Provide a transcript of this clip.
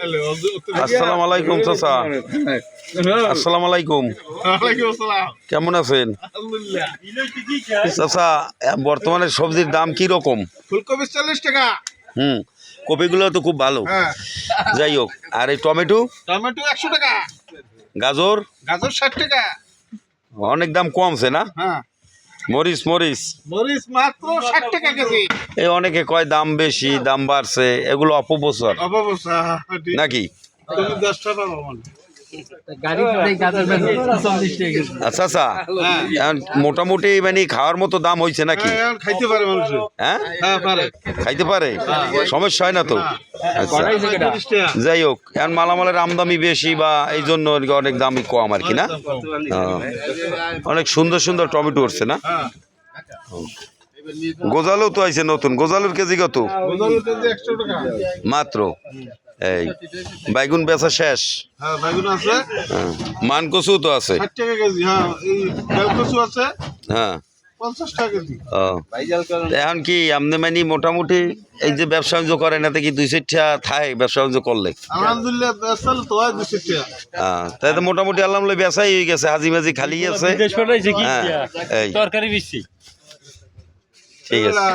আসসালামু আলাইকুম চাচা। আসসালামু আলাইকুম, কেমন আছেন চাচা? বর্তমানে সবজির দাম কি রকম? ফুলকপি 40 টাকা। কপিগুলো তো খুব ভালো। যাই হোক, আর এই টমেটো? টমেটো 100 টাকা। গাজর? গাজর 60 টাকা। অনেক দাম কমছে না? হ্যাঁ। মরিচ? মরিচ মরিচ মাত্র 60 টাকা কেজি। এই অনেকে কয় দাম বেশি, দাম বাড়ছে, এগুলো অপপ্রচার অবস্থা নাকি? তুমি 10 টাকা পাবো না। আচ্ছা আচ্ছা, এখন মোটামুটি মানে খাওয়ার মতো দাম হয়েছে নাকি? এখন খাইতে পারে মানুষ। হ্যাঁ, হ্যাঁ পারে। খাইতে পারে, সমস্যা হয় না তো? আচ্ছা, 30 টাকা। যাই হোক, এখন মালামালের আমদানি বেশি বা এই জন্য আর কি অনেক দামই কম আর কি না? অনেক সুন্দর সুন্দর টমেটো উঠছে না? হ্যাঁ। গোজালও তো আইছে নতুন। গোজালুর কেজি কত? গোজালের কেজি 100 টাকা। মাত্র। এই বাইগুন বেচা শেষ? হ্যাঁ বেগুন আছে। মান কচু তো আছে? 60 টাকা কেজি। হ্যাঁ এই বেলকচু আছে হ্যাঁ 50 টাকা কেজি। এখন কি আপনি মানে মোটামুটি এই যে ব্যবসা বাণিজ্য করেন, এতে কি 2-4টা থাকে ব্যবসা বাণিজ্য করলে? আলহামদুলিল্লাহ বেচাল তো হয় 200 টাকা। তাই তো মোটামুটি আল্লাহ বেচাই হয়ে গেছে, হাজি মাজি খালি আছে। হ্যাঁ, এই তরকারি বেশি। ঠিক আছে।